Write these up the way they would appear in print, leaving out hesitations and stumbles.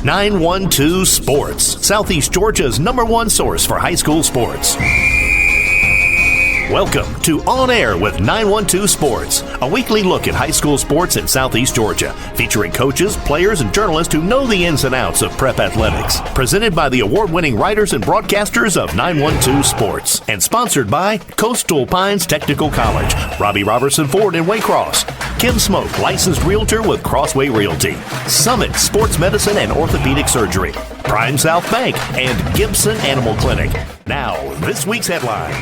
912 Sports, Southeast Georgia's #1 source for high school sports. Welcome to On Air with 912 Sports, a weekly look at high school sports in Southeast Georgia, featuring coaches, players, and journalists who know the ins and outs of prep athletics. Presented by the award-winning writers and broadcasters of 912 Sports, and sponsored by Coastal Pines Technical College, Robbie Robertson Ford in Waycross, Kim Smoke, licensed realtor with Crossway Realty, Summit Sports Medicine and Orthopedic Surgery, Prime South Bank, and Gibson Animal Clinic. Now, this week's headline.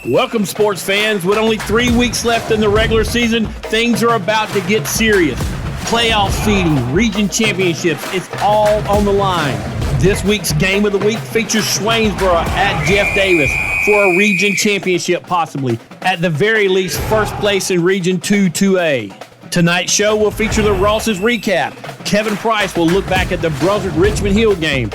Welcome, sports fans. With only 3 weeks left in the regular season, things are about to get serious. Playoff seeding, region championships, it's all on the line. This week's Game of the Week features Swainsboro at Jeff Davis for a region championship, possibly. At the very least, first place in Region 2-2A. Tonight's show will feature the Ross's recap. Kevin Price will look back at the Brunswick-Richmond Hill game.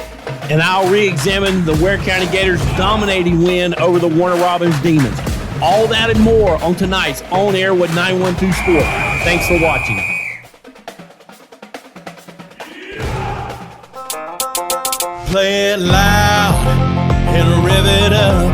And I'll re-examine the Ware County Gators' dominating win over the Warner Robins Demons. All that and more on tonight's On Air with 912 Sports. Thanks for watching. Play it loud and rev it up.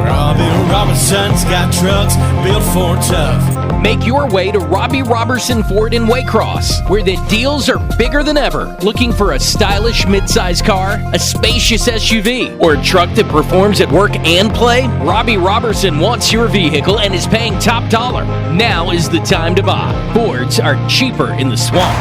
Robbie Robinson's got trucks built for tough. Make your way to Robbie Robertson Ford in Waycross, where the deals are bigger than ever. Looking for a stylish midsize car, a spacious SUV, or a truck that performs at work and play? Robbie Robertson wants your vehicle and is paying top dollar. Now is the time to buy. Fords are cheaper in the swamp.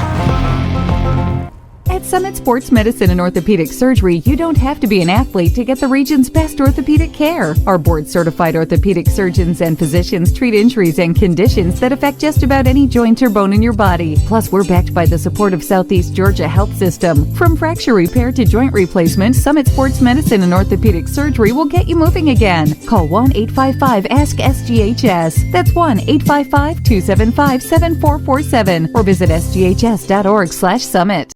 At Summit Sports Medicine and Orthopedic Surgery, you don't have to be an athlete to get the region's best orthopedic care. Our board-certified orthopedic surgeons and physicians treat injuries and conditions that affect just about any joint or bone in your body. Plus, we're backed by the support of Southeast Georgia Health System. From fracture repair to joint replacement, Summit Sports Medicine and Orthopedic Surgery will get you moving again. Call 1-855-ASK-SGHS. That's 1-855-275-7447 or visit sghs.org/summit.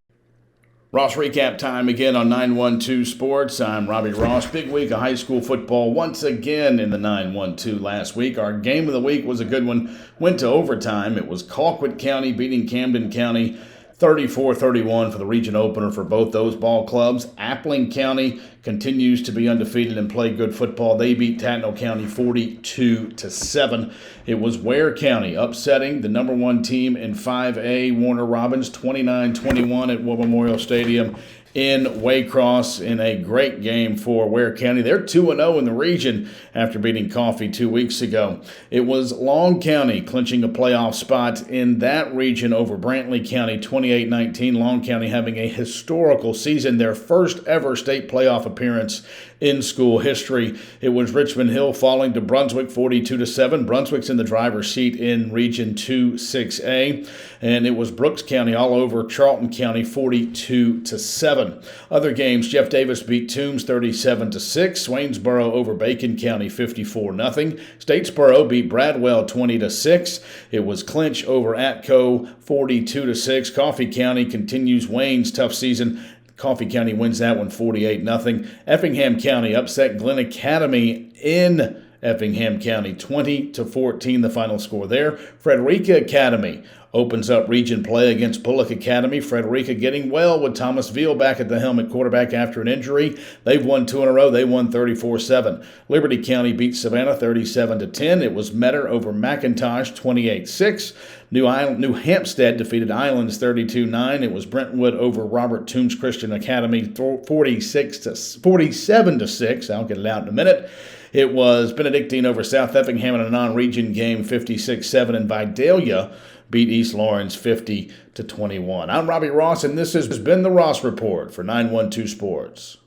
Ross recap time again on 912 Sports. I'm Robbie Ross. Big week of high school football once again in the 912 last week. Our game of the week was a good one. Went to overtime. It was Colquitt County beating Camden County 34-31 for the region opener for both those ball clubs. Appling County continues to be undefeated and play good football. They beat Tatnall County 42-7. It was Ware County upsetting the #1 team in 5A, Warner Robins, 29-21 at War Memorial Stadium in Waycross in a great game for Ware County. They're 2-0 in the region after beating Coffee 2 weeks ago. It was Long County clinching a playoff spot in that region over Brantley County, 28-19. Long County having a historical season, their first ever state playoff appearance in school history. It was Richmond Hill falling to Brunswick 42-7. Brunswick's in the driver's seat in Region 2-6A. And it was Brooks County all over Charlton County 42-7. Other games, Jeff Davis beat Toombs 37-6. Swainsboro over Bacon County 54-0. Statesboro beat Bradwell 20-6. It was Clinch over Atco 42-6. Coffee County continues Wayne's tough season. Coffee County wins that one 48-0. Effingham County upset Glen Academy in Effingham County 20-14, the final score there. Frederica Academy opens up region play against Bullock Academy. Frederica getting well with Thomas Veal back at the helm at quarterback after an injury. They've won 2 in a row. They won 34-7. Liberty County beat Savannah 37-10. It was Metter over McIntosh 28-6. New Hampstead defeated Islands 32-9. It was Brentwood over Robert Toombs Christian Academy 47-6. I'll get it out in a minute. It was Benedictine over South Effingham in a non-region game 56-7. And Vidalia beat East Lawrence 50-21. I'm Robbie Ross, and this has been the Ross Report for 912 Sports.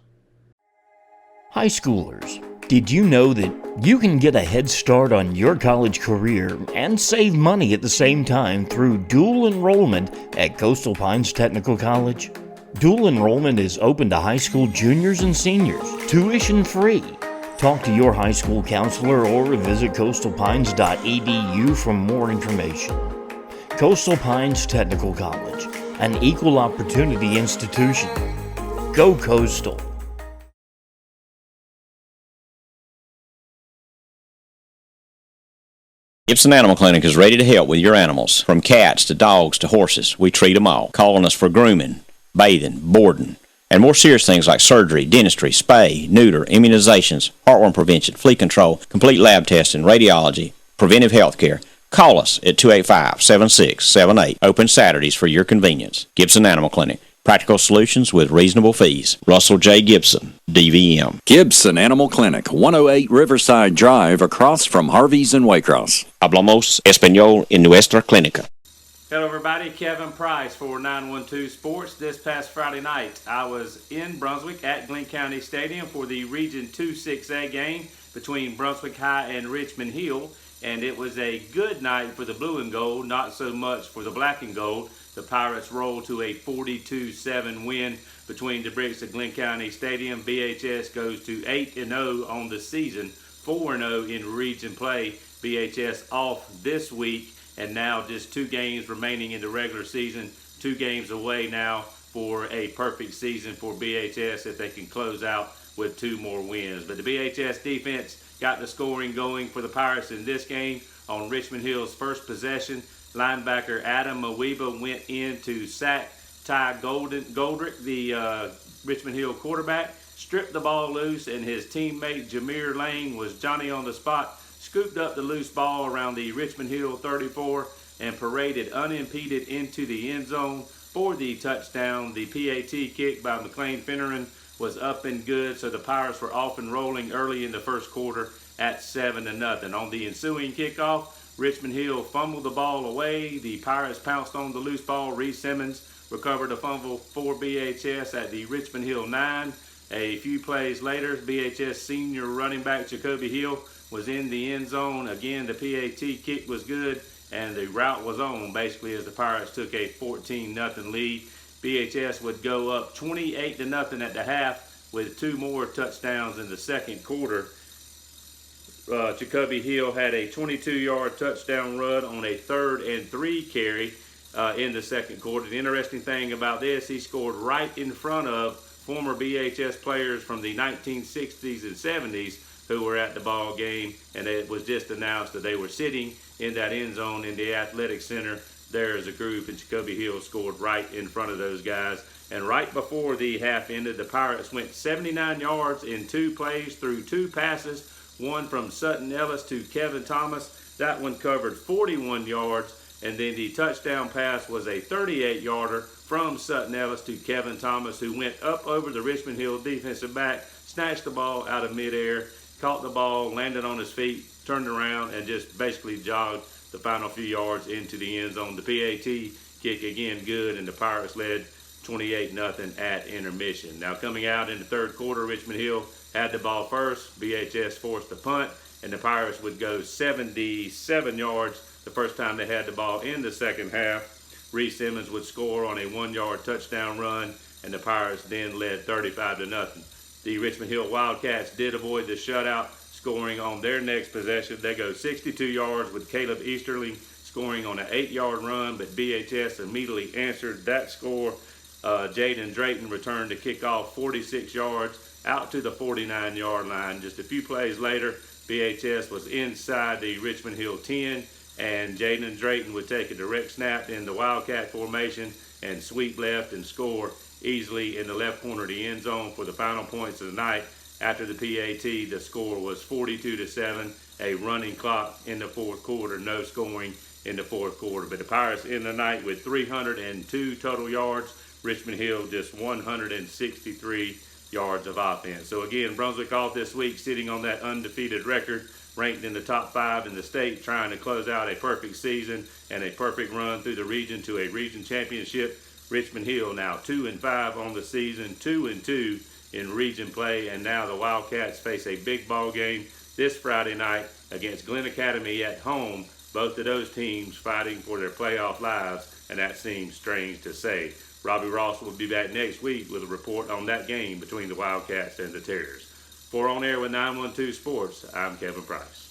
High schoolers, did you know that you can get a head start on your college career and save money at the same time through dual enrollment at Coastal Pines Technical College? Dual enrollment is open to high school juniors and seniors, tuition free. Talk to your high school counselor or visit coastalpines.edu for more information. Coastal Pines Technical College, an equal opportunity institution. Go Coastal. Gibson Animal Clinic is ready to help with your animals. From cats to dogs to horses, we treat them all. Call on us for grooming, bathing, boarding, and more serious things like surgery, dentistry, spay, neuter, immunizations, heartworm prevention, flea control, complete lab testing, radiology, preventive health care. Call us at 285-7678. Open Saturdays for your convenience. Gibson Animal Clinic. Practical solutions with reasonable fees. Russell J. Gibson, DVM. Gibson Animal Clinic, 108 Riverside Drive, across from Harvey's in Waycross. Hablamos español en nuestra clínica. Hello everybody, Kevin Price for 912 Sports. This past Friday night, I was in Brunswick at Glenn County Stadium for the Region 2-6A game between Brunswick High and Richmond Hill, and it was a good night for the blue and gold, not so much for the black and gold. The Pirates rolled to a 42-7 win between the bricks at Glenn County Stadium. BHS goes to 8-0 on the season, 4-0 in region play. BHS off this week, and now just 2 games remaining in the regular season, 2 games away now for a perfect season for BHS if they can close out with 2 more wins. But the BHS defense got the scoring going for the Pirates in this game. On Richmond Hill's first possession, linebacker Adam Mawiba went in to sack Ty Goldrick, the Richmond Hill quarterback, stripped the ball loose, and his teammate Jameer Lane was Johnny on the spot, scooped up the loose ball around the Richmond Hill 34 and paraded unimpeded into the end zone for the touchdown. The PAT kick by McLean Finneran was up and good, so the Pirates were off and rolling early in the first quarter at 7-0. On the ensuing kickoff, Richmond Hill fumbled the ball away. The Pirates pounced on the loose ball. Reese Simmons recovered a fumble for BHS at the Richmond Hill 9. A few plays later, BHS senior running back Jacoby Hill was in the end zone. Again, the PAT kick was good, and the route was on, basically, as the Pirates took a 14-0 lead. BHS would go up 28-0 at the half with 2 more touchdowns in the second quarter. Jacoby Hill had a 22-yard touchdown run on a 3rd and 3 carry in the second quarter. The interesting thing about this, he scored right in front of former BHS players from the 1960s and 70s who were at the ball game, and it was just announced that they were sitting in that end zone in the athletic center there as a group, and Jacoby Hill scored right in front of those guys. And right before the half ended, the Pirates went 79 yards in 2 plays through 2 passes, one from Sutton Ellis to Kevin Thomas. That one covered 41 yards, and then the touchdown pass was a 38-yarder from Sutton Ellis to Kevin Thomas, who went up over the Richmond Hill defensive back, snatched the ball out of midair, caught the ball, landed on his feet, turned around, and just basically jogged the final few yards into the end zone. The PAT kick again good, and the Pirates led 28-0 at intermission. Now coming out in the third quarter, Richmond Hill had the ball first. BHS forced a punt, and the Pirates would go 77 yards the first time they had the ball in the second half. Reese Simmons would score on a 1-yard touchdown run, and the Pirates then led 35-0. The Richmond Hill Wildcats did avoid the shutout, scoring on their next possession. They go 62 yards with Caleb Easterling scoring on an 8-yard run, but BHS immediately answered that score. Jaden Drayton returned to kick off 46 yards out to the 49-yard line. Just a few plays later, BHS was inside the Richmond Hill 10, and Jaden Drayton would take a direct snap in the Wildcat formation and sweep left and score easily in the left corner of the end zone for the final points of the night. After the PAT, the score was 42-7, a running clock in the fourth quarter, no scoring in the fourth quarter. But the Pirates end the night with 302 total yards. Richmond Hill just 163 yards of offense. So again, Brunswick off this week, sitting on that undefeated record, ranked in the top 5 in the state, trying to close out a perfect season and a perfect run through the region to a region championship. Richmond Hill now 2-5 on the season, 2-2 in region play, and now the Wildcats face a big ball game this Friday night against Glen Academy at home. Both of those teams fighting for their playoff lives, and that seems strange to say. Robbie Ross will be back next week with a report on that game between the Wildcats and the Terriers. For On Air with 912 Sports, I'm Kevin Price.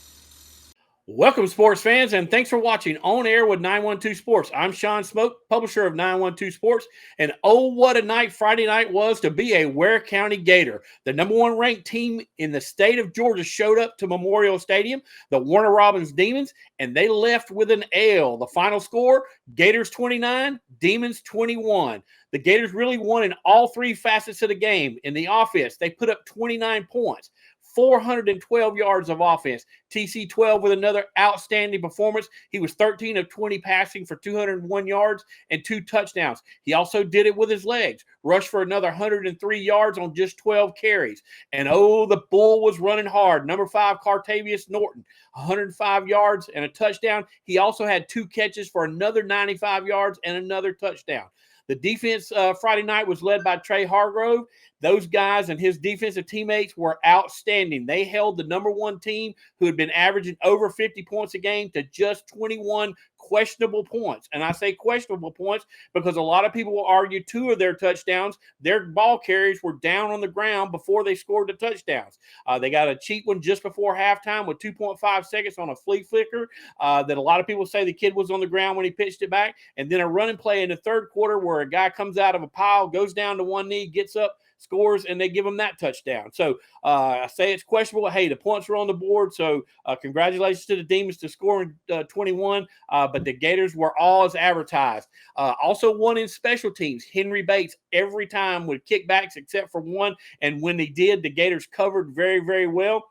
Welcome, sports fans, and thanks for watching On Air with 912 Sports. I'm Sean Smoke, publisher of 912 Sports, and oh, what a night Friday night was to be a Ware County Gator. The number one ranked team in the state of Georgia showed up to Memorial Stadium, the Warner Robins Demons, and they left with an L. The final score, Gators 29, Demons 21. The Gators really won in all three facets of the game. In the offense, they put up 29 points. 412 yards of offense. TC12 with another outstanding performance. He was 13 of 20 passing for 201 yards and 2 touchdowns. He also did it with his legs. Rushed for another 103 yards on just 12 carries. And oh, the bull was running hard. Number 5, Cartavius Norton, 105 yards and a touchdown. He also had 2 catches for another 95 yards and another touchdown. The defense Friday night was led by Trey Hargrove. Those guys and his defensive teammates were outstanding. They held the number one team, who had been averaging over 50 points a game, to just 21 questionable points. And I say questionable points because a lot of people will argue 2 of their touchdowns, their ball carriers were down on the ground before they scored the touchdowns. They got a cheap one just before halftime with 2.5 seconds on a flea flicker that a lot of people say the kid was on the ground when he pitched it back. And then a running play in the third quarter where a guy comes out of a pile, goes down to one knee, gets up, scores, and they give him that touchdown. So I say it's questionable. Hey, the points were on the board, so congratulations to the Demons to scoring 21, but the Gators were all as advertised. Also won in special teams. Henry Bates every time with kickbacks except for one, and when they did, the Gators covered very, very well.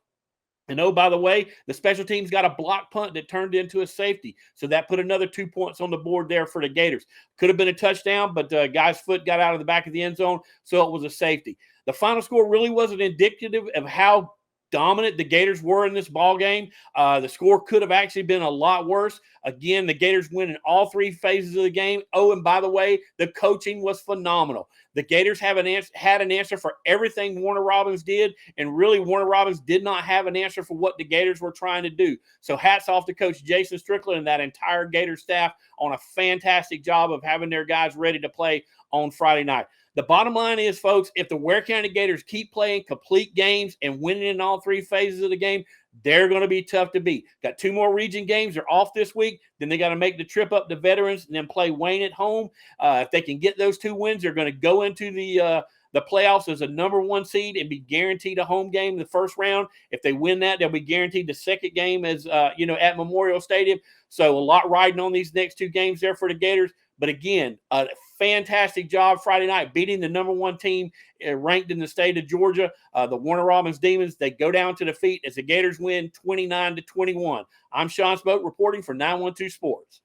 And oh, by the way, the special teams got a block punt that turned into a safety. So that put another 2 points on the board there for the Gators. Could have been a touchdown, but the guy's foot got out of the back of the end zone, so it was a safety. The final score really wasn't indicative of how dominant the Gators were in this ball game. The score could have actually been a lot worse. Again, the Gators win in all 3 phases of the game. Oh, and by the way, the coaching was phenomenal. The Gators had an answer for everything Warner Robins did, and really Warner Robins did not have an answer for what the Gators were trying to do. So hats off to Coach Jason Strickland and that entire Gator staff on a fantastic job of having their guys ready to play on Friday night. The bottom line is, folks, if the Ware County Gators keep playing complete games and winning in all 3 phases of the game, they're going to be tough to beat. Got 2 more region games. They're off this week. Then they got to make the trip up to Veterans and then play Wayne at home. If they can get those 2 wins, they're going to go into the playoffs as a number 1 seed and be guaranteed a home game in the first round. If they win that, they'll be guaranteed the second game as at Memorial Stadium. So a lot riding on these next 2 games there for the Gators. But again, a fantastic job Friday night beating the number 1 team ranked in the state of Georgia, the Warner Robins Demons. They go down to defeat as the Gators win 29-21. I'm Sean Smoke reporting for 912 Sports.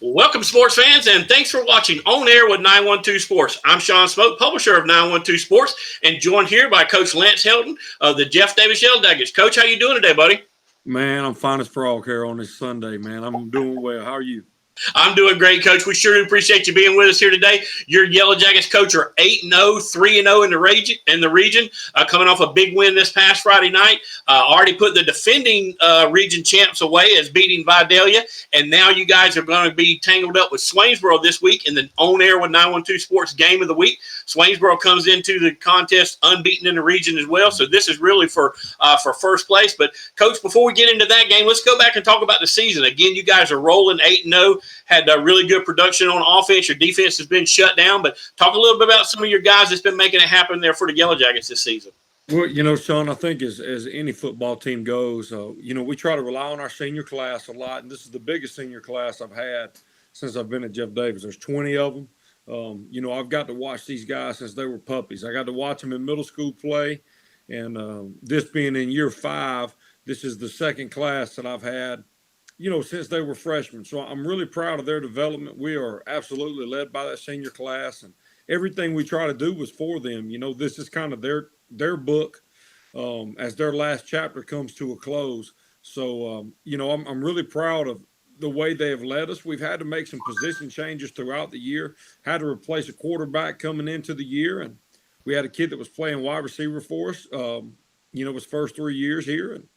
Welcome, sports fans, and thanks for watching On Air with 912 Sports. I'm Sean Smoke, publisher of 912 Sports, and joined here by Coach Lance Helton of the Jeff Davis Yellow Jackets. Coach, how you doing today, buddy? Man, I'm fine as frog here on this Sunday, man. I'm doing well. How are you? I'm doing great, Coach. We sure appreciate you being with us here today. Your Yellow Jackets, Coach, are 8-0, 3-0 in the region, coming off a big win this past Friday night. Already put the defending region champs away as beating Vidalia, and now you guys are going to be tangled up with Swainsboro this week in the On Air with 912 Sports Game of the Week. Swainsboro comes into the contest unbeaten in the region as well, so this is really for first place. But, Coach, before we get into that game, let's go back and talk about the season. Again, you guys are rolling 8-0. Had really good production on offense. Your defense has been shut down. But talk a little bit about some of your guys that's been making it happen there for the Yellow Jackets this season. Well, Sean, I think as any football team goes, we try to rely on our senior class a lot. And this is the biggest senior class I've had since I've been at Jeff Davis. There's 20 of them. I've got to watch these guys since they were puppies. I got to watch them in middle school play. And this being in year 5, this is the second class that I've had since they were freshmen. So I'm really proud of their development. We are absolutely led by that senior class, and everything we try to do was for them. This is kind of their book as their last chapter comes to a close. So, I'm really proud of the way they have led us. We've had to make some position changes throughout the year, had to replace a quarterback coming into the year, and we had a kid that was playing wide receiver for us, his first 3 years here, and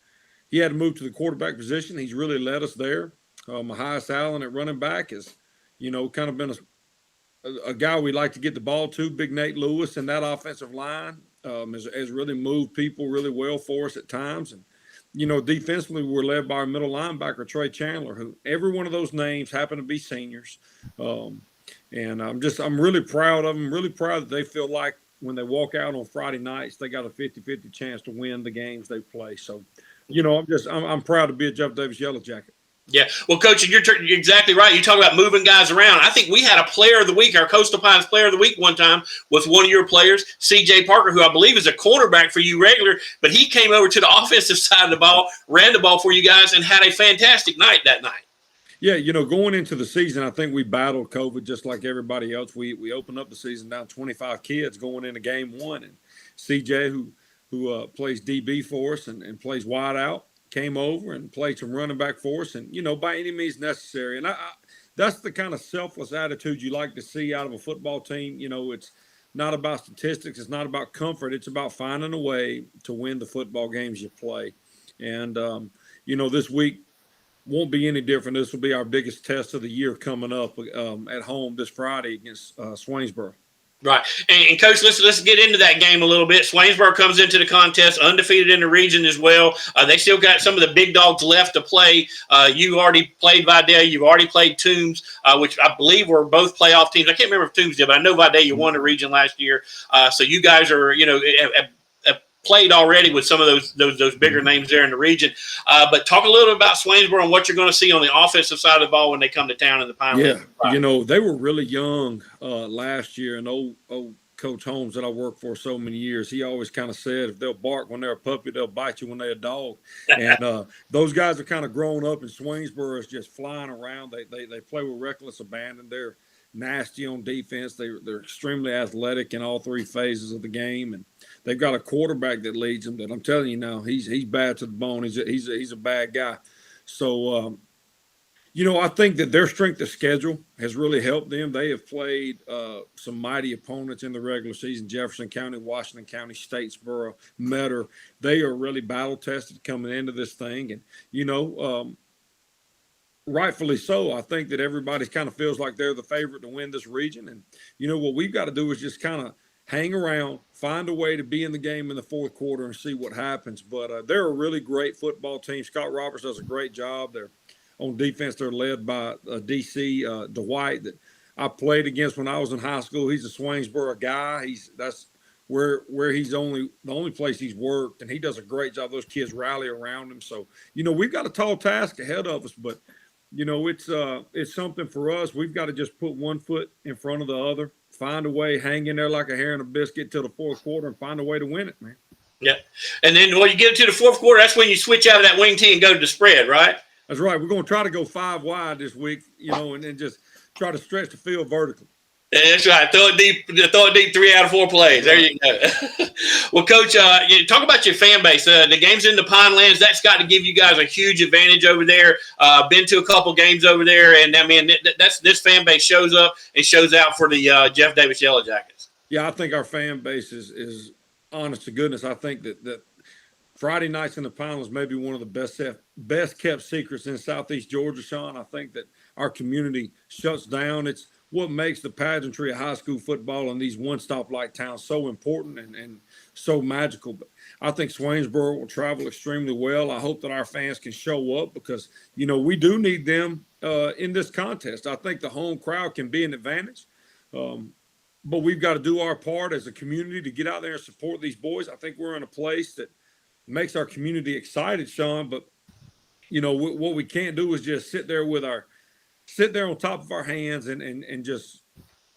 he had to move to the quarterback position. He's really led us there. Mahias Allen at running back has, kind of been a guy we like to get the ball to. Big Nate Lewis and that offensive line has really moved people really well for us at times. And, defensively, we're led by our middle linebacker, Trey Chandler, who every one of those names happen to be seniors. And I'm really proud of them, really proud that they feel like when they walk out on Friday nights, they got a 50-50 chance to win the games they play. So, I'm proud to be a Jeff Davis Yellow Jacket. Yeah. Well, Coach, you're exactly right. You talk about moving guys around. I think we had a player of the week, our Coastal Pines player of the week one time with one of your players, C.J. Parker, who I believe is a cornerback for you regular, but he came over to the offensive side of the ball, ran the ball for you guys, and had a fantastic night that night. Yeah, going into the season, I think we battled COVID just like everybody else. We opened up the season down 25 kids going into game one, and C.J., who plays DB for us and plays wide out, came over and played some running back for us, and by any means necessary. And I that's the kind of selfless attitude you like to see out of a football team. It's not about statistics, it's not about comfort, it's about finding a way to win the football games you play. And this week won't be any different. This will be our biggest test of the year coming up at home this Friday against Swainsboro. Right. And Coach, let's get into that game a little bit. Swainsboro comes into the contest undefeated in the region as well. They still got some of the big dogs left to play. You already played Vidal. You've already played Toombs, which I believe were both playoff teams. I can't remember if Toombs did, but I know Vidal, you won the region last year. So you guys are, have played already with some of those bigger names there in the region. But talk a little bit about Swainsboro and what you're going to see on the offensive side of the ball when they come to town in the Pine League. Yeah, they were really young last year, and old Coach Holmes that I worked for so many years, he always kind of said, if they'll bark when they're a puppy, they'll bite you when they're a dog. And those guys are kind of grown up, and Swainsboro is just flying around. They play with reckless abandon. They're nasty on defense. They're extremely athletic in all three phases of the game, and they've got a quarterback that leads them that I'm telling you now, he's bad to the bone. He's a bad guy. So I think that their strength of schedule has really helped them. They have played some mighty opponents in the regular season: Jefferson County, Washington County, Statesboro, Metter. They are really battle tested coming into this thing, and rightfully so. I think that everybody kind of feels like they're the favorite to win this region. And, what we've got to do is just kind of hang around, find a way to be in the game in the fourth quarter and see what happens. But they're a really great football team. Scott Roberts does a great job. They're on defense. They're led by DC Dwight that I played against when I was in high school. He's a Swainsboro guy. That's where he's the only place he's worked, and he does a great job. Those kids rally around him. So, we've got a tall task ahead of us, but it's something for us. We've got to just put one foot in front of the other, find a way, hang in there like a hair in a biscuit till the fourth quarter, and find a way to win it, man. Yeah. And then when you get to the fourth quarter, that's when you switch out of that wing tee and go to the spread, right? That's right. We're going to try to go 5 wide this week, and then just try to stretch the field vertically. That's right. Throw it deep 3 out of 4 plays. There you go. Well, Coach, talk about your fan base. The games in the Pinelands, that's got to give you guys a huge advantage over there. Been to a couple games over there, and, I mean, this fan base shows up and shows out for the Jeff Davis Yellow Jackets. Yeah, I think our fan base is honest to goodness. I think that Friday nights in the Pinelands may be one of the best kept secrets in Southeast Georgia, Sean. I think that our community shuts down. It's what makes the pageantry of high school football in these one-stop-like towns so important and so magical. But I think Swainsboro will travel extremely well. I hope that our fans can show up because, we do need them in this contest. I think the home crowd can be an advantage, but we've got to do our part as a community to get out there and support these boys. I think we're in a place that makes our community excited, Sean, but, what we can't do is just sit there on top of our hands and just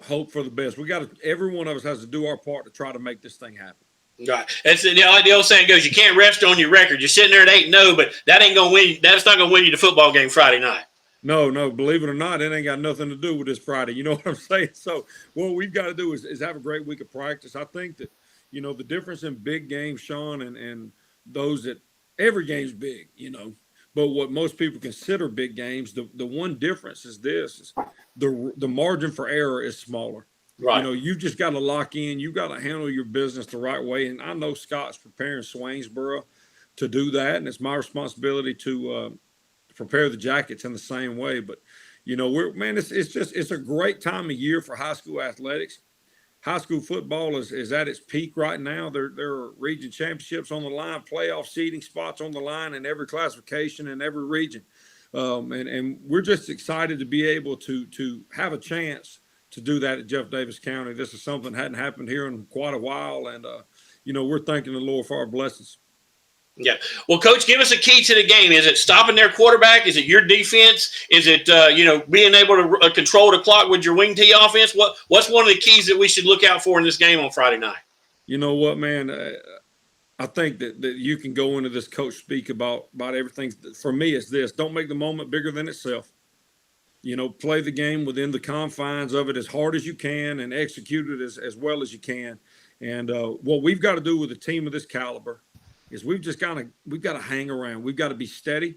hope for the best. Every one of us has to do our part to try to make this thing happen. Right. That's like the old saying goes, you can't rest on your record. You're sitting there at 8-0, but that ain't going to win. That's not going to win you the football game Friday night. No, believe it or not, it ain't got nothing to do with this Friday. You know what I'm saying? So what we've got to do is have a great week of practice. I think that, the difference in big games, Sean, and those that every game's big, But what most people consider big games, the one difference is this: is the margin for error is smaller. Right. You've just got to lock in. You've got to handle your business the right way. And I know Scott's preparing Swainsboro to do that, and it's my responsibility to prepare the Jackets in the same way. But it's a great time of year for high school athletics. high school football is at its peak right now. There are region championships on the line, playoff seeding spots on the line in every classification in every region. And we're just excited to be able to have a chance to do that at Jeff Davis County. This is something that hadn't happened here in quite a while. And, we're thanking the Lord for our blessings. Yeah. Well, Coach, give us a key to the game. Is it stopping their quarterback? Is it your defense? Is it, being able to control the clock with your wing T offense? What's one of the keys that we should look out for in this game on Friday night? You know what, man? I think that you can go into this coach speak about everything. For me, it's this. Don't make the moment bigger than itself. Play the game within the confines of it as hard as you can and execute it as well as you can. And what we've got to do with a team of this caliber is we've got to hang around. We've got to be steady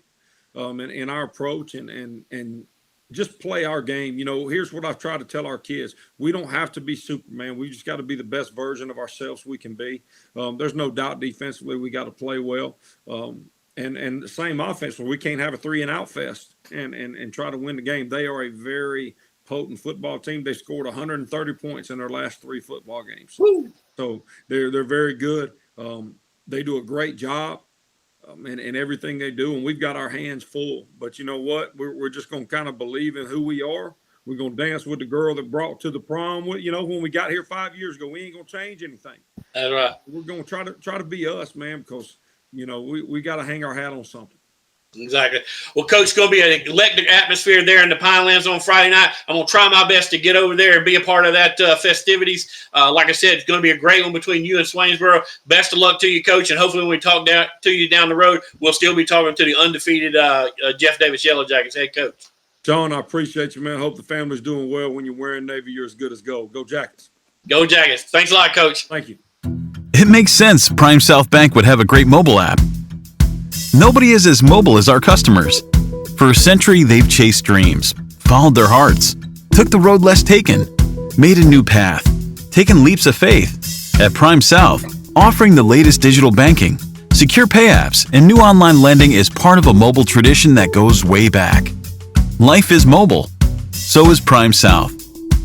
in our approach and just play our game. Here's what I've tried to tell our kids. We don't have to be Superman. We just got to be the best version of ourselves we can be. There's no doubt defensively we got to play well. And the same offense where we can't have a 3-and-out fest and try to win the game. They are a very potent football team. They scored 130 points in their last 3 football games. Woo. So they're very good. They do a great job in everything they do, and we've got our hands full. But you know what? We're just going to kind of believe in who we are. We're going to dance with the girl that brought to the prom. When we got here 5 years ago, we ain't going to change anything. That's right. We're going to try to be us, man, because, we got to hang our hat on something. Exactly. Well, Coach, it's going to be an electric atmosphere there in the Pinelands on Friday night. I'm going to try my best to get over there and be a part of that festivities. Like I said, it's going to be a great one between you and Swainsboro. Best of luck to you, Coach, and hopefully when we talk to you down the road, we'll still be talking to the undefeated Jeff Davis Yellow Jackets head coach. John, I appreciate you, man. Hope the family's doing well. When you're wearing Navy, you're as good as gold. Go Jackets. Go Jackets. Thanks a lot, Coach. Thank you. It makes sense Prime South Bank would have a great mobile app. Nobody is as mobile as our customers. For a century, they've chased dreams, followed their hearts, took the road less taken, made a new path, taken leaps of faith. At Prime South, offering the latest digital banking, secure pay apps, and new online lending is part of a mobile tradition that goes way back. Life is mobile. So is Prime South.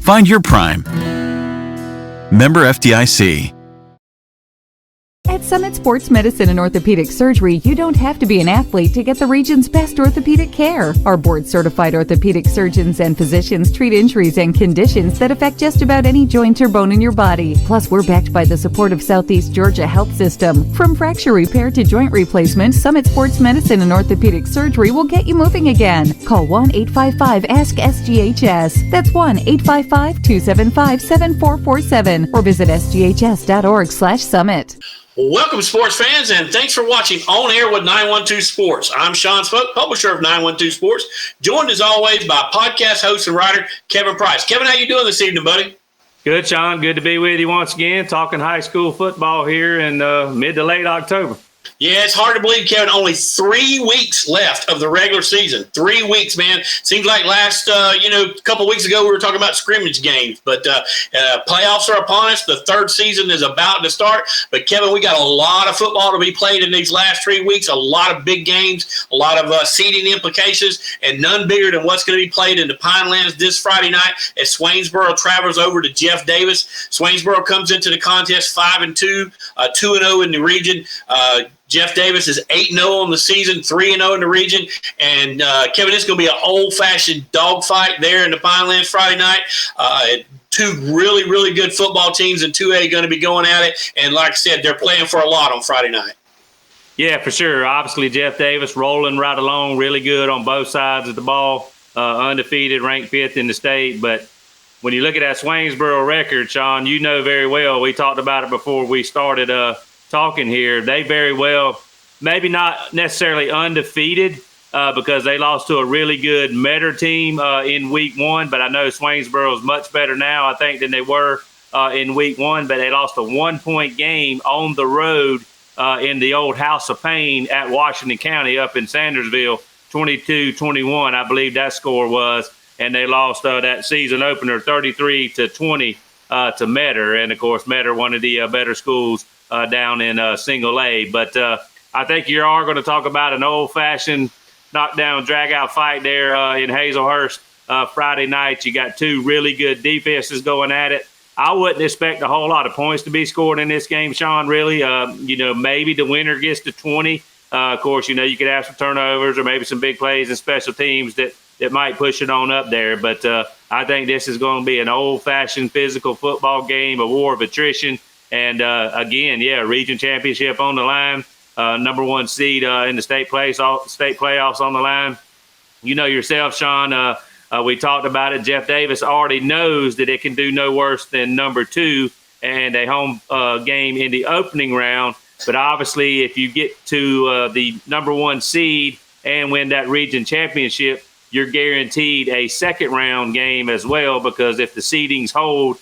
Find your Prime. Member FDIC. At Summit Sports Medicine and Orthopedic Surgery, you don't have to be an athlete to get the region's best orthopedic care. Our board-certified orthopedic surgeons and physicians treat injuries and conditions that affect just about any joint or bone in your body. Plus, we're backed by the support of Southeast Georgia Health System. From fracture repair to joint replacement, Summit Sports Medicine and Orthopedic Surgery will get you moving again. Call 1-855-ASK-SGHS. That's 1-855-275-7447 or visit sghs.org/summit. Welcome, sports fans, and thanks for watching On Air with 912 Sports. I'm Sean Spoke, publisher of 912 Sports, joined as always by podcast host and writer Kevin Price. Kevin, how you doing this evening, buddy? Good, Sean. Good to be with you once again, talking high school football here in mid to late October. Yeah, it's hard to believe, Kevin, only 3 weeks left of the regular season. 3 weeks, man. Seems like last, a couple of weeks ago we were talking about scrimmage games, but playoffs are upon us. The third season is about to start. But, Kevin, we got a lot of football to be played in these last 3 weeks, a lot of big games, a lot of seeding implications, and none bigger than what's going to be played in the Pinelands this Friday night as Swainsboro travels over to Jeff Davis. Swainsboro comes into the contest 5-2, 2-0 in the region. Jeff Davis is 8-0 on the season, 3-0 in the region. And, Kevin, it's going to be an old-fashioned dogfight there in the Pinelands Friday night. Two really, really good football teams in 2A going to be going at it. And like I said, they're playing for a lot on Friday night. Yeah, for sure. Obviously, Jeff Davis rolling right along, really good on both sides of the ball, undefeated, ranked 5th in the state. But when you look at that Swainsboro record, Sean, you know very well, we talked about it before we started talking here. They very well, maybe not necessarily undefeated because they lost to a really good Metter team in week 1, but I know Swainsboro is much better now, I think, than they were in week 1, but they lost a 1-point game on the road in the old House of Pain at Washington County up in Sandersville, 22-21, I believe that score was, and they lost that season opener 33-20 to Metter, and of course Metter, one of the better schools down in single A. But I think you are going to talk about an old-fashioned knockdown, drag-out fight there in Hazelhurst Friday night. You got two really good defenses going at it. I wouldn't expect a whole lot of points to be scored in this game, Sean, really. Maybe the winner gets to 20. Of course, you could have some turnovers or maybe some big plays and special teams that might push it on up there. But I think this is going to be an old-fashioned physical football game, a war of attrition. And, again, region championship on the line, number one seed in the state playoffs on the line. You know yourself, Sean, we talked about it. Jeff Davis already knows that it can do no worse than number 2 and a home game in the opening round. But obviously, if you get to the number 1 seed and win that region championship, you're guaranteed a second round game as well, because if the seedings hold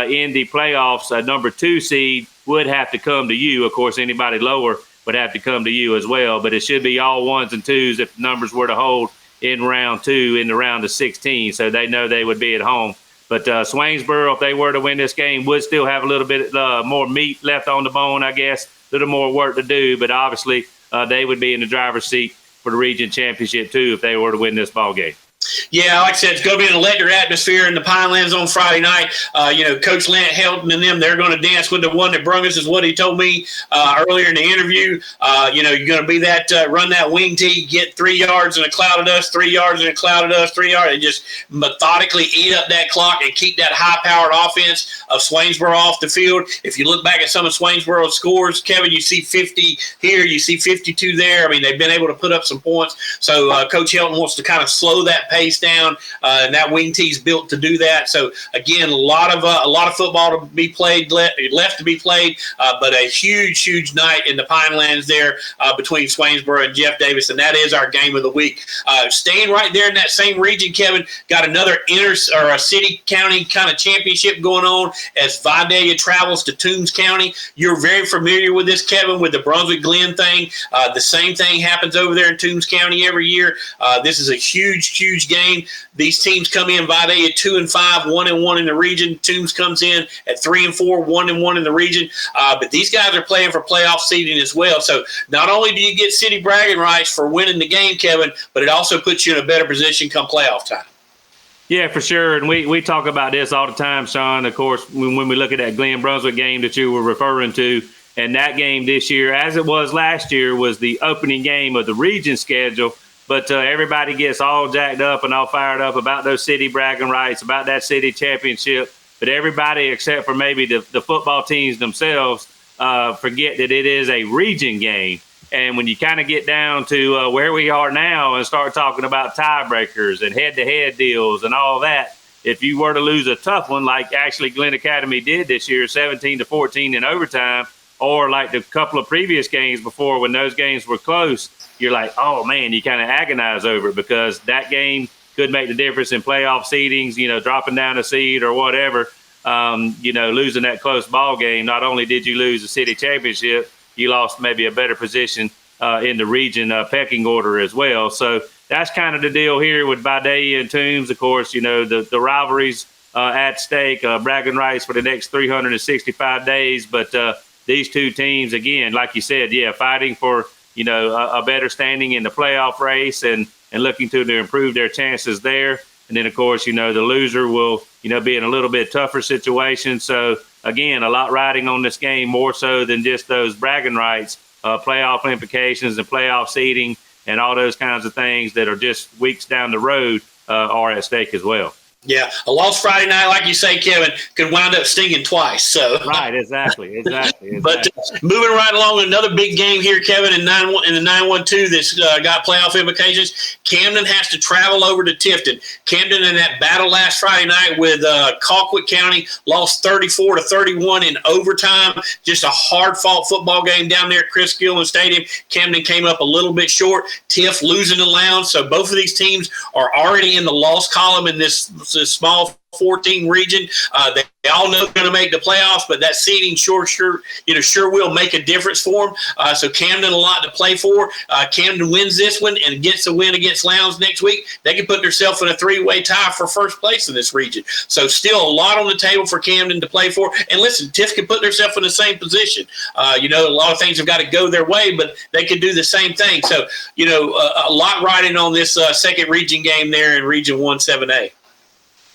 in the playoffs, a number 2 seed would have to come to you. Of course, anybody lower would have to come to you as well. But it should be all 1s and 2s if the numbers were to hold in round 2, in the round of 16. So they know they would be at home. But Swainsboro, if they were to win this game, would still have a little bit more meat left on the bone, I guess, a little more work to do. But obviously, they would be in the driver's seat for the region championship, too, if they were to win this ball game. Yeah, like I said, it's going to be an electric atmosphere in the Pinelands on Friday night. Coach Lance Helton and them, they're going to dance with the one that brung us, is what he told me earlier in the interview. You're going to be that run that wing tee, get 3 yards in a cloud of dust, 3 yards in a cloud of dust, 3 yards, and just methodically eat up that clock and keep that high-powered offense of Swainsboro off the field. If you look back at some of Swainsboro's scores, Kevin, you see 50 here, you see 52 there. I mean, they've been able to put up some points. So Coach Helton wants to kind of slow that pace down, and that wing tee's built to do that. So again, a lot of football to be played, left to be played, but a huge night in the Pinelands there between Swainsboro and Jeff Davis, and that is our game of the week. Staying right there in that same region, Kevin, got another a city-county kind of championship going on as Vidalia travels to Toombs County. You're very familiar with this, Kevin, with the Brunswick Glen thing. The same thing happens over there in Toombs County every year. This is a huge game. These teams come in, Vidalia 2-5, 1-1 in the region. Toombs comes in at 3-4, 1-1 in the region. But these guys are playing for playoff seeding as well. So not only do you get city bragging rights for winning the game, Kevin, but it also puts you in a better position come playoff time. Yeah, for sure. And we talk about this all the time, Sean. Of course, when we look at that Glen Brunswick game that you were referring to, and that game this year, as it was last year, was the opening game of the region schedule. But everybody gets all jacked up and all fired up about those city bragging rights, about that city championship. But everybody, except for maybe the football teams themselves, forget that it is a region game. And when you kind of get down to where we are now and start talking about tiebreakers and head-to-head deals and all that, if you were to lose a tough one like actually Glen Academy did this year, 17-14 in overtime, or like the couple of previous games before when those games were close, you're like, oh, man, you kind of agonize over it because that game could make the difference in playoff seedings, dropping down a seed or whatever, losing that close ball game. Not only did you lose the city championship, you lost maybe a better position in the region pecking order as well. So that's kind of the deal here with Vidalia and Toombs. Of course, the rivalries at stake, bragging rights for the next 365 days. But these two teams, again, like you said, fighting for a better standing in the playoff race and looking to improve their chances there. And then, of course, the loser will, be in a little bit tougher situation. So, again, a lot riding on this game, more so than just those bragging rights, playoff implications and playoff seeding and all those kinds of things that are just weeks down the road are at stake as well. Yeah, a loss Friday night, like you say, Kevin, could wind up stinging twice. So right, exactly. But moving right along, another big game here, Kevin, in the 912 that's got playoff implications. Camden has to travel over to Tifton. Camden in that battle last Friday night with Colquitt County lost 34-31 in overtime. Just a hard-fought football game down there at Chris Gilman Stadium. Camden came up a little bit short. Tiff losing the Lounge. So both of these teams are already in the loss column in this small 14 region. They all know they're going to make the playoffs, but that seeding sure will make a difference for them. So Camden a lot to play for. Camden wins this one and gets a win against Lowndes next week. They can put themselves in a 3-way tie for first place in this region. So still a lot on the table for Camden to play for. And listen, Tiff can put themselves in the same position. A lot of things have got to go their way, but they can do the same thing. So, a lot riding on this second region game there in Region 1 7A.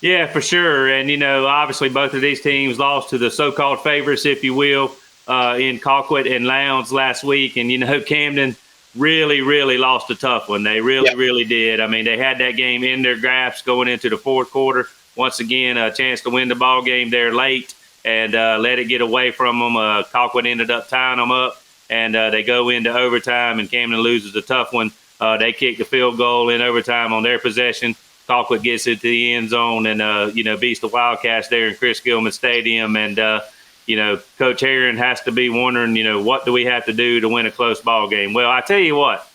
Yeah, for sure. And, obviously both of these teams lost to the so-called favorites, if you will, in Colquitt and Lowndes last week. And, Camden really, really lost a tough one. They really, really did. I mean, they had that game in their grasp going into the fourth quarter. Once again, a chance to win the ball game there late and let it get away from them. Colquitt ended up tying them up, and they go into overtime, and Camden loses a tough one. They kicked the field goal in overtime on their possession. Colquitt gets it to the end zone and, beats the Wildcats there in Chris Gilman Stadium. And, Coach Herron has to be wondering, what do we have to do to win a close ball game? Well, I tell you what,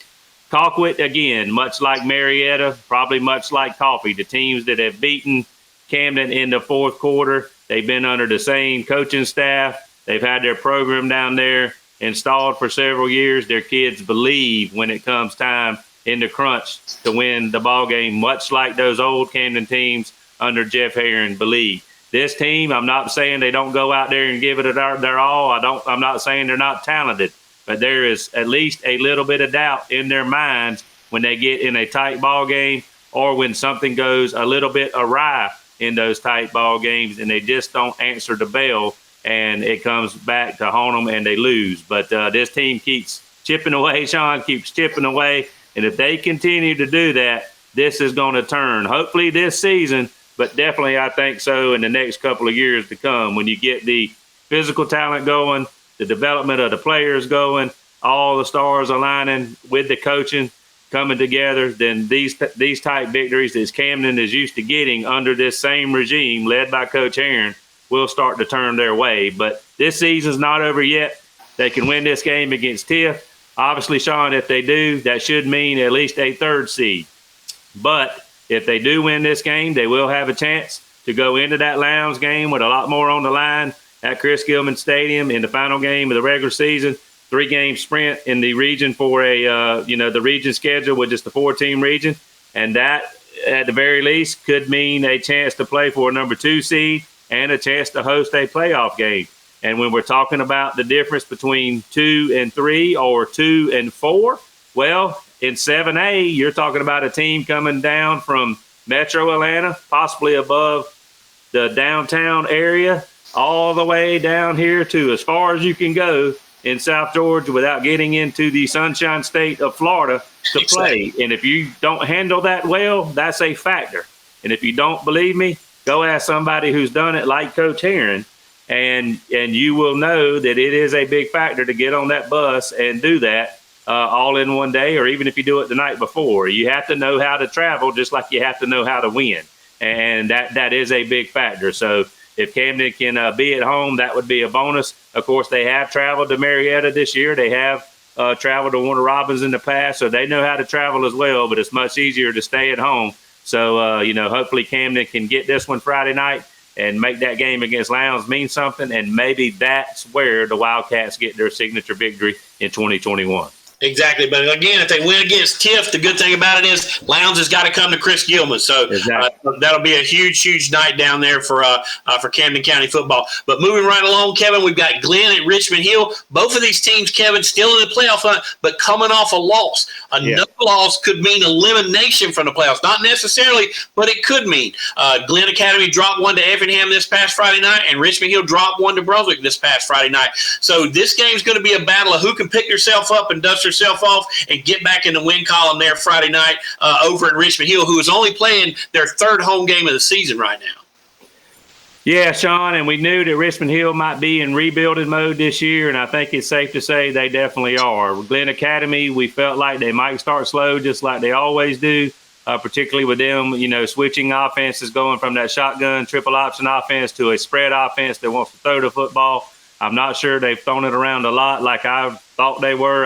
Colquitt, again, much like Marietta, probably much like Coffee, the teams that have beaten Camden in the fourth quarter, they've been under the same coaching staff. They've had their program down there installed for several years. Their kids believe when it comes time in the crunch to win the ball game, much like those old Camden teams under Jeff Herron believe. This team, I'm not saying they don't go out there and give it their all. I'm not saying they're not talented, but there is at least a little bit of doubt in their minds when they get in a tight ball game or when something goes a little bit awry in those tight ball games and they just don't answer the bell and it comes back to haunt them and they lose. But this team keeps chipping away, Sean, keeps chipping away. And if they continue to do that, this is going to turn, hopefully this season, but definitely I think so in the next couple of years to come. When you get the physical talent going, the development of the players going, all the stars aligning with the coaching coming together, then these type victories that Camden is used to getting under this same regime led by Coach Herron will start to turn their way. But this season's not over yet. They can win this game against Tiff. Obviously, Sean, if they do, that should mean at least a third seed. But if they do win this game, they will have a chance to go into that Lowndes game with a lot more on the line at Chris Gilman Stadium in the final game of the regular season. 3-game sprint in the region for the region schedule with just the 4-team region. And that, at the very least, could mean a chance to play for a number 2 seed and a chance to host a playoff game. And when we're talking about the difference between 2 and 3 or 2 and 4, well, in 7A, you're talking about a team coming down from Metro Atlanta, possibly above the downtown area, all the way down here to as far as you can go in South Georgia without getting into the Sunshine State of Florida to play. And if you don't handle that well, that's a factor. And if you don't believe me, go ask somebody who's done it like Coach Herron. And you will know that it is a big factor to get on that bus and do that all in one day, or even if you do it the night before. You have to know how to travel just like you have to know how to win. And that is a big factor. So if Camden can be at home, that would be a bonus. Of course, they have traveled to Marietta this year. They have traveled to Warner Robins in the past, so they know how to travel as well, but it's much easier to stay at home. So, hopefully Camden can get this one Friday night and make that game against Lowndes mean something, and maybe that's where the Wildcats get their signature victory in 2021. Exactly. But again, if they win against Tiff, the good thing about it is Lowndes has got to come to Chris Gilman. So that'll be a huge, huge night down there for Camden County football. But moving right along, Kevin, we've got Glenn at Richmond Hill. Both of these teams, Kevin, still in the playoff hunt, but coming off a loss. Another loss could mean elimination from the playoffs. Not necessarily, but it could mean. Glenn Academy dropped one to Effingham this past Friday night, and Richmond Hill dropped one to Brunswick this past Friday night. So this game's going to be a battle of who can pick herself up and dust herself off and get back in the win column there Friday night over in Richmond Hill, who is only playing their third home game of the season right now. Yeah, Sean, and we knew that Richmond Hill might be in rebuilding mode this year, and I think it's safe to say they definitely are. With Glen Academy, we felt like they might start slow just like they always do, particularly with them, switching offenses, going from that shotgun triple option offense to a spread offense that wants to throw the football. I'm not sure they've thrown it around a lot like I thought they were.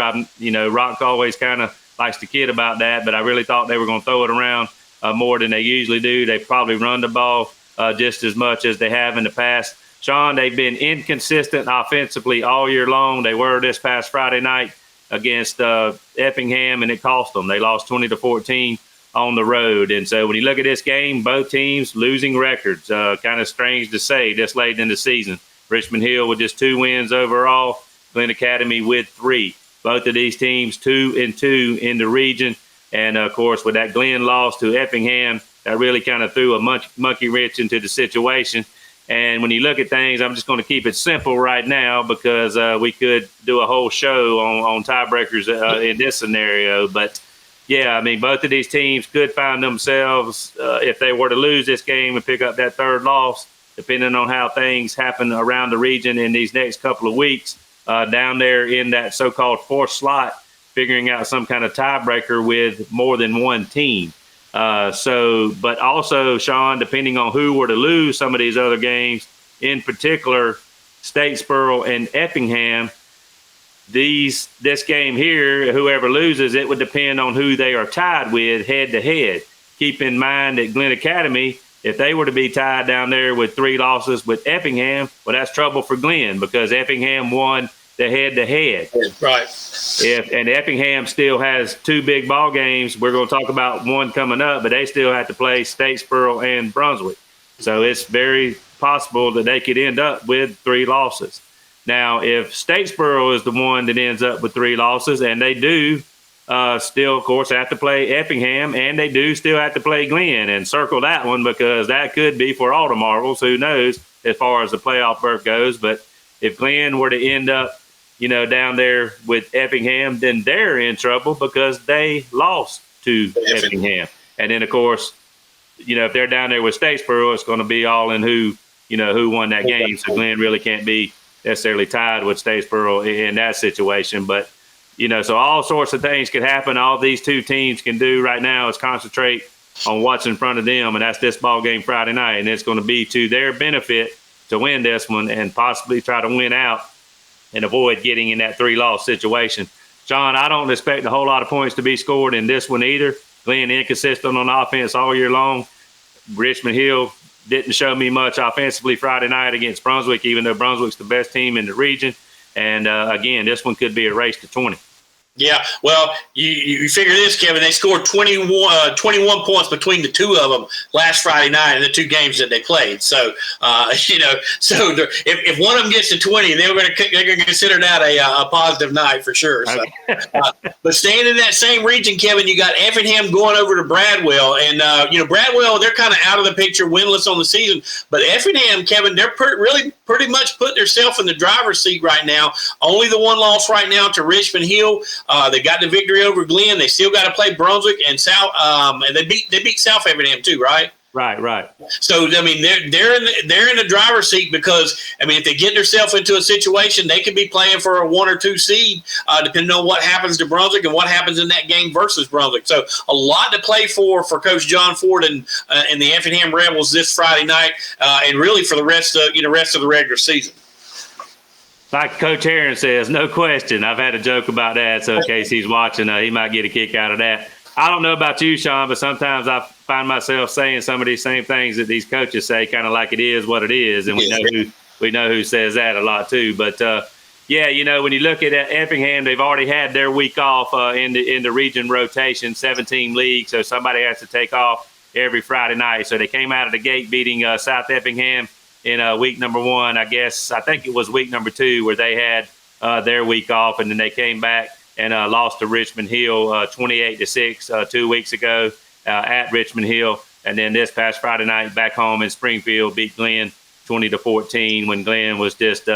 Rock always kind of likes to kid about that, but I really thought they were going to throw it around more than they usually do. They probably run the ball just as much as they have in the past. Sean, they've been inconsistent offensively all year long. They were this past Friday night against Effingham, and it cost them. They lost 20-14 on the road. And so when you look at this game, both teams losing records. Kind of strange to say this late in the season. Richmond Hill with just 2 wins overall, Glen Academy with 3. Both of these teams 2-2 in the region. And, of course, with that Glen loss to Effingham, that really kind of threw a monkey wrench into the situation. And when you look at things, I'm just going to keep it simple right now because we could do a whole show on tiebreakers in this scenario. But, yeah, I mean, both of these teams could find themselves, if they were to lose this game and pick up that third loss, depending on how things happen around the region in these next couple of weeks, down there in that so-called fourth slot, figuring out some kind of tiebreaker with more than one team. But also, Sean, depending on who were to lose some of these other games, in particular, Statesboro and Effingham, this game here, whoever loses, it would depend on who they are tied with head to head. Keep in mind that Glenn Academy, if they were to be tied down there with 3 losses with Effingham, well, that's trouble for Glenn because Effingham won the head-to-head. Right. And Effingham still has 2 big ball games. We're going to talk about one coming up, but they still have to play Statesboro and Brunswick. So it's very possible that they could end up with 3 losses. Now, if Statesboro is the one that ends up with 3 losses, and they do still, of course, have to play Effingham, and they do still have to play Glenn, and circle that one because that could be for all the marbles. Who knows as far as the playoff berth goes. But if Glenn were to end up down there with Effingham, then they're in trouble because they lost to Effingham. And then, of course, if they're down there with Statesboro, it's going to be all in who won that game. So Glenn really can't be necessarily tied with Statesboro in that situation. But, so all sorts of things could happen. All these 2 teams can do right now is concentrate on what's in front of them, and that's this ball game Friday night. And it's going to be to their benefit to win this one and possibly try to win out and avoid getting in that 3-loss situation. John, I don't expect a whole lot of points to be scored in this one either. Glenn inconsistent on offense all year long. Richmond Hill didn't show me much offensively Friday night against Brunswick, even though Brunswick's the best team in the region. And, again, this one could be a race to 20. Yeah, well, you figure this, Kevin. They scored 21 points between the 2 of them last Friday night in the 2 games that they played. So, if one of them gets to 20, they're going to consider that a positive night for sure. So, but staying in that same region, Kevin, you got Effingham going over to Bradwell, and Bradwell, they're kind of out of the picture, winless on the season. But Effingham, Kevin, they're pretty much putting themselves in the driver's seat right now. Only the 1 loss right now to Richmond Hill. They got the victory over Glenn. They still got to play Brunswick and South, and they beat South Effingham too, right? Right. So I mean, they're in the driver's seat because I mean, if they get themselves into a situation, they could be playing for a 1 or 2 seed, depending on what happens to Brunswick and what happens in that game versus Brunswick. So a lot to play for Coach John Ford and the Effingham Rebels this Friday night, and really for the rest of the regular season. Like Coach Heron says, no question. I've had a joke about that, so in case he's watching, he might get a kick out of that. I don't know about you, Sean, but sometimes I find myself saying some of these same things that these coaches say, kind of like it is what it is, and we know who says that a lot too. But when you look at Effingham, they've already had their week off in the region rotation, 7-team league, so somebody has to take off every Friday night. So they came out of the gate beating South Effingham in week number 1. I think it was week number 2 where they had their week off, and then they came back and lost to Richmond Hill 28-6 2 weeks ago at Richmond Hill. And then this past Friday night back home in Springfield beat Glenn 20-14 when Glenn was just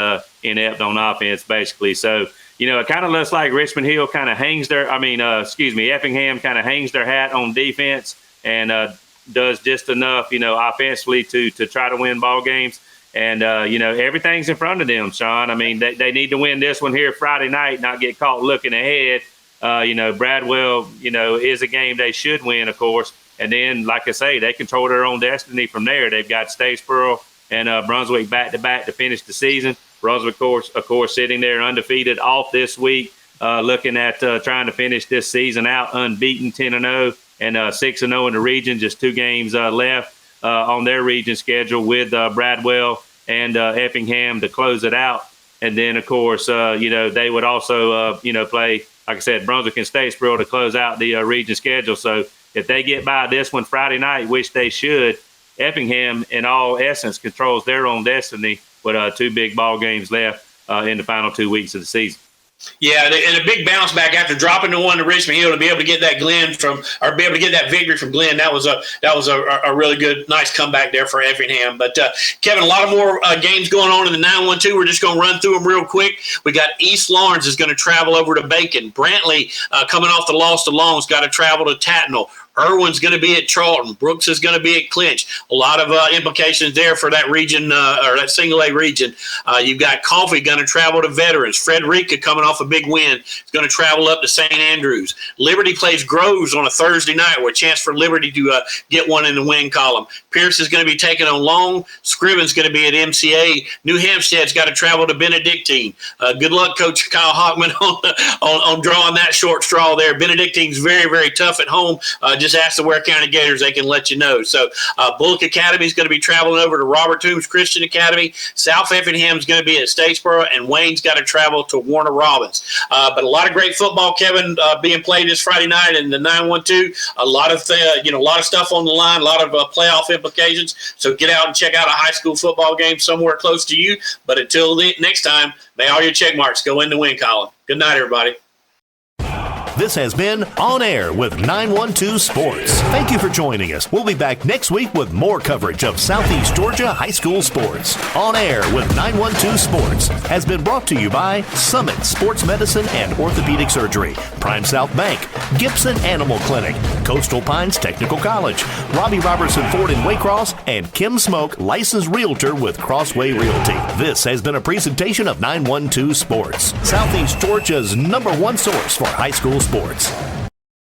inept on offense, basically. So, it kind of looks like Richmond Hill kind of Effingham kind of hangs their hat on defense and does just enough, offensively to try to win ball games. And, everything's in front of them, Sean. I mean, they need to win this one here Friday night, not get caught looking ahead. Bradwell, is a game they should win, of course. And then, like I say, they control their own destiny from there. They've got Statesboro and Brunswick back-to-back to finish the season. Brunswick, of course, sitting there undefeated off this week, looking at trying to finish this season out unbeaten 10-0 and 6-0 in the region, just 2 games left on their region schedule with Bradwell and Effingham to close it out. And then, of course, they would also, play, like I said, Brunswick and Statesboro to close out the region schedule. So if they get by this one Friday night, which they should, Effingham, in all essence, controls their own destiny with 2 big ball games left in the final 2 weeks of the season. Yeah, and a big bounce back after dropping the one to Richmond Hill to be able to get that be able to get that victory from Glenn. That was a really good, nice comeback there for Effingham. But Kevin, a lot of more games going on in the 912. We're just going to run through them real quick. We got East Lawrence is going to travel over to Bacon. Brantley, coming off the loss to Long's, got to travel to Tatnall. Irwin's going to be at Charlton. Brooks is going to be at Clinch. A lot of implications there for that region, or that single A region. You've got Coffee going to travel to Veterans. Frederica, coming off a big win, is going to travel up to St. Andrews. Liberty plays Groves on a Thursday night with a chance for Liberty to get one in the win column. Pierce is going to be taking on Long. Scriven's going to be at MCA. New Hampstead's got to travel to Benedictine. Good luck, Coach Kyle Hockman, on drawing that short straw there. Benedictine's very, very tough at home. Just ask the Ware County Gators. They can let you know. So Bullock Academy is going to be traveling over to Robert Toombs Christian Academy. South Effingham is going to be at Statesboro, and Wayne's got to travel to Warner Robins. But a lot of great football, Kevin, being played this Friday night in the 912. A lot of stuff on the line, a lot of playoff implications. So get out and check out a high school football game somewhere close to you. But until next time, may all your check marks go in the win column. Good night, everybody. This has been On Air with 912 Sports. Thank you for joining us. We'll be back next week with more coverage of Southeast Georgia high school sports. On Air with 912 Sports has been brought to you by Summit Sports Medicine and Orthopedic Surgery, Prime South Bank, Gibson Animal Clinic, Coastal Pines Technical College, Robbie Robertson Ford in Waycross, and Kim Smoke, licensed realtor with Crossway Realty. This has been a presentation of 912 Sports, Southeast Georgia's #1 source for high school sports.